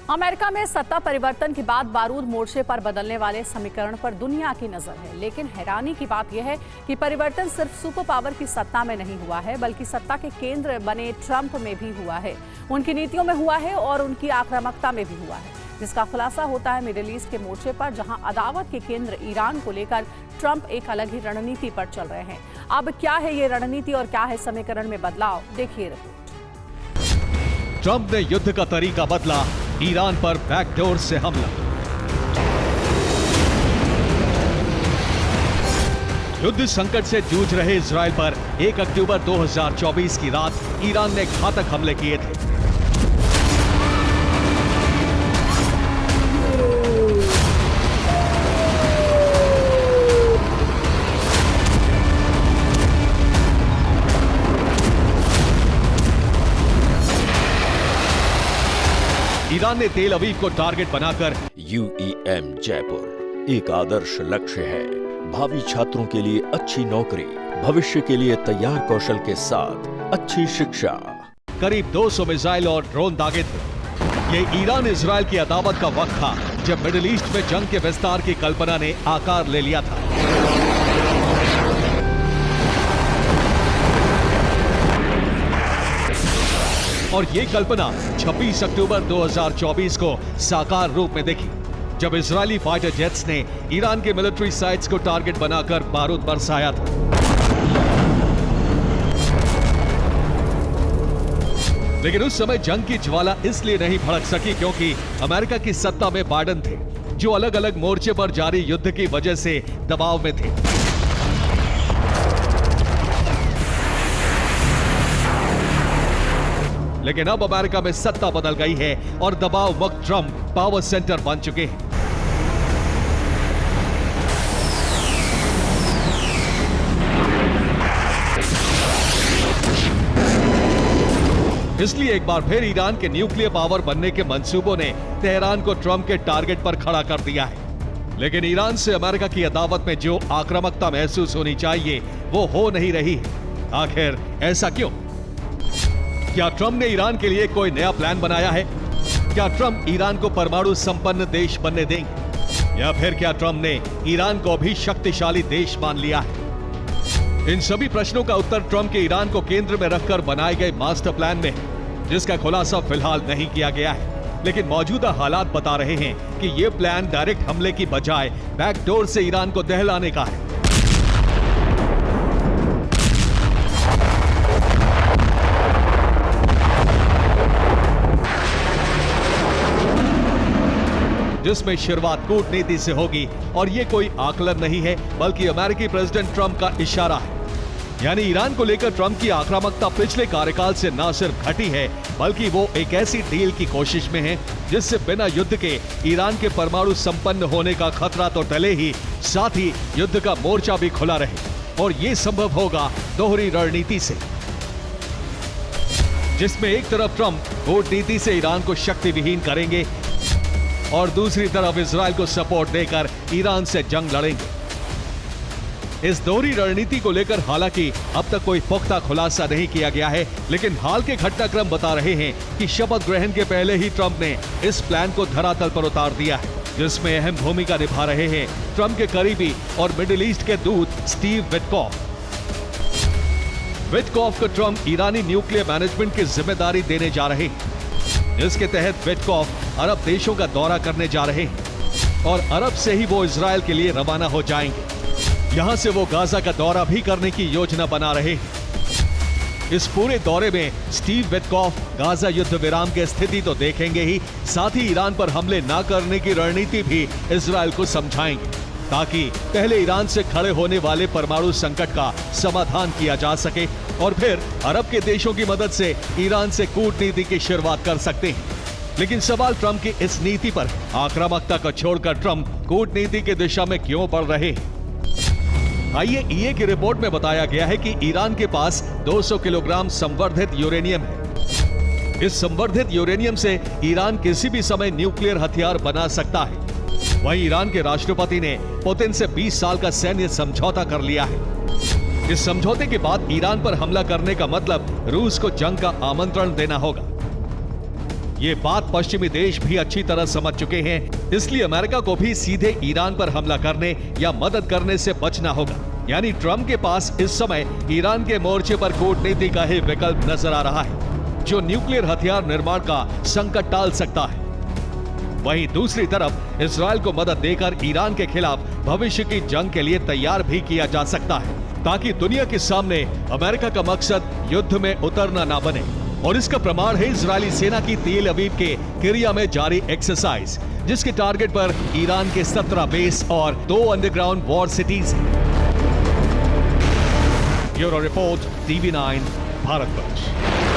America में सत्ता परिवर्तन के बाद बारूद मोर्चे पर बदलने वाले समीकरण पर दुनिया की नजर है। लेकिन हैरानी की बात यह है कि परिवर्तन सिर्फ सुपर पावर की सत्ता में नहीं हुआ है, बल्कि सत्ता के केंद्र बने ट्रंप में भी हुआ है, उनकी नीतियों में हुआ है और उनकी आक्रामकता में भी हुआ है, जिसका खुलासा होता है मिडिल ईस्ट के मोर्चे पर, जहां अदावत के केंद्र ईरान को लेकर ट्रंप एक अलग ही रणनीति पर चल रहे हैं। अब क्या है ये रणनीति और क्या है समीकरण में बदलाव, देखिए रिपोर्ट। ट्रंप ने युद्ध का तरीका बदला, ईरान पर बैकडोर से हमला। युद्ध संकट से जूझ रहे इजरायल पर 1 अक्टूबर 2024 की रात ईरान ने घातक हमले किए थे। ईरान ने तेल अवीव को टारगेट बनाकर UEM जयपुर एक आदर्श लक्ष्य है। भावी छात्रों के लिए अच्छी नौकरी, भविष्य के लिए तैयार कौशल के साथ अच्छी शिक्षा। करीब 200 मिसाइल और ड्रोन दागे थे। ये ईरान इजरायल की अदावत का वक्त था जब मिडिल ईस्ट में जंग के विस्तार की कल्पना ने आकार ले लिया था। और ये कल्पना 26 अक्टूबर 2024 को साकार रूप में देखी, जब इजरायली फाइटर जेट्स ने ईरान के मिलिट्री साइट्स को टारगेट बनाकर बारूद बरसाया था। लेकिन उस समय जंग की ज्वाला इसलिए नहीं भड़क सकी क्योंकि अमेरिका की सत्ता में बाइडेन थे, जो अलग अलग मोर्चे पर जारी युद्ध की वजह से दबाव में थे। लेकिन अब अमेरिका में सत्ता बदल गई है और दबाव मुक्त ट्रंप पावर सेंटर बन चुके हैं। इसलिए एक बार फिर ईरान के न्यूक्लियर पावर बनने के मंसूबों ने तेहरान को ट्रंप के टारगेट पर खड़ा कर दिया है। लेकिन ईरान से अमेरिका की अदावत में जो आक्रामकता महसूस होनी चाहिए वो हो नहीं रही है। आखिर ऐसा क्यों? क्या ट्रंप ने ईरान के लिए कोई नया प्लान बनाया है? क्या ट्रंप ईरान को परमाणु संपन्न देश बनने देंगे, या फिर क्या ट्रंप ने ईरान को भी शक्तिशाली देश मान लिया है? इन सभी प्रश्नों का उत्तर ट्रंप के ईरान को केंद्र में रखकर बनाए गए मास्टर प्लान में है, जिसका खुलासा फिलहाल नहीं किया गया है। लेकिन मौजूदा हालात बता रहे हैं कि यह प्लान डायरेक्ट हमले की बजाय बैकडोर से ईरान को दहलाने का है। जिसमें शुरुआत कूटनीति से होगी, और ये कोई आकलन नहीं है बल्कि अमेरिकी प्रेसिडेंट ट्रंप का इशारा है। यानी ईरान को लेकर ट्रंप की आक्रामकता पिछले कार्यकाल से न सिर्फ घटी है, बल्कि वो एक ऐसी डील की कोशिश में है जिससे बिना युद्ध के ईरान के परमाणु संपन्न होने का खतरा तो टले ही, साथ ही युद्ध का मोर्चा भी खुला रहे। और ये संभव होगा दोहरी रणनीति से, जिसमें एक तरफ ट्रंप कूटनीति से ईरान को शक्ति विहीन करेंगे और दूसरी तरफ इजरायल को सपोर्ट देकर ईरान से जंग लड़ेंगे। इस दोहरी रणनीति को लेकर हालांकि अब तक कोई पुख्ता खुलासा नहीं किया गया है, लेकिन हाल के घटनाक्रम बता रहे हैं कि शपथ ग्रहण के पहले ही ट्रंप ने इस प्लान को धरातल पर उतार दिया है, जिसमें अहम भूमिका निभा रहे हैं ट्रंप के करीबी और मिडिल ईस्ट के दूत स्टीव विटकॉफ। विटकॉफ को ट्रंप ईरानी न्यूक्लियर मैनेजमेंट की जिम्मेदारी देने जा रहे हैं, जिसके तहत विटकॉफ अरब देशों का दौरा करने जा रहे हैं और अरब से ही वो इजरायल के लिए रवाना हो जाएंगे। यहां से वो गाजा का दौरा भी करने की योजना बना रहे हैं। इस पूरे दौरे में स्टीव विटकॉफ गाजा युद्ध विराम की स्थिति तो देखेंगे ही, साथ ही ईरान पर हमले न करने की रणनीति भी इजरायल को समझाएंगे, ताकि पहले ईरान से खड़े होने वाले परमाणु संकट का समाधान किया जा सके और फिर अरब के देशों की मदद से ईरान से कूटनीति की शुरुआत कर सकते हैं। लेकिन सवाल ट्रंप की इस नीति पर है। आक्रामकता को छोड़कर ट्रंप कूटनीति की दिशा में क्यों बढ़ रहे हैं? IAEA की रिपोर्ट में बताया गया है कि ईरान के पास 200 किलोग्राम संवर्धित यूरेनियम है। इस संवर्धित यूरेनियम से ईरान किसी भी समय न्यूक्लियर हथियार बना सकता है। वहीं ईरान के राष्ट्रपति ने पुतिन से 20 साल का सैन्य समझौता कर लिया है। इस समझौते के बाद ईरान पर हमला करने का मतलब रूस को जंग का आमंत्रण देना होगा। ये बात पश्चिमी देश भी अच्छी तरह समझ चुके हैं, इसलिए अमेरिका को भी सीधे ईरान पर हमला करने या मदद करने से बचना होगा। यानी ट्रंप के पास इस समय ईरान के मोर्चे पर कूटनीति का ही विकल्प नजर आ रहा है, जो न्यूक्लियर हथियार निर्माण का संकट टाल सकता है। वहीं दूसरी तरफ इजरायल को मदद देकर ईरान के खिलाफ भविष्य की जंग के लिए तैयार भी किया जा सकता है, ताकि दुनिया के सामने अमेरिका का मकसद युद्ध में उतरना ना बने। और इसका प्रमाण है इजरायली सेना की तेल अवीव के किरिया में जारी एक्सरसाइज, जिसके टारगेट पर ईरान के 17 बेस और 2 अंडरग्राउंड वॉर सिटीज हैं। Bureau report, TV9, Bharatvarsh.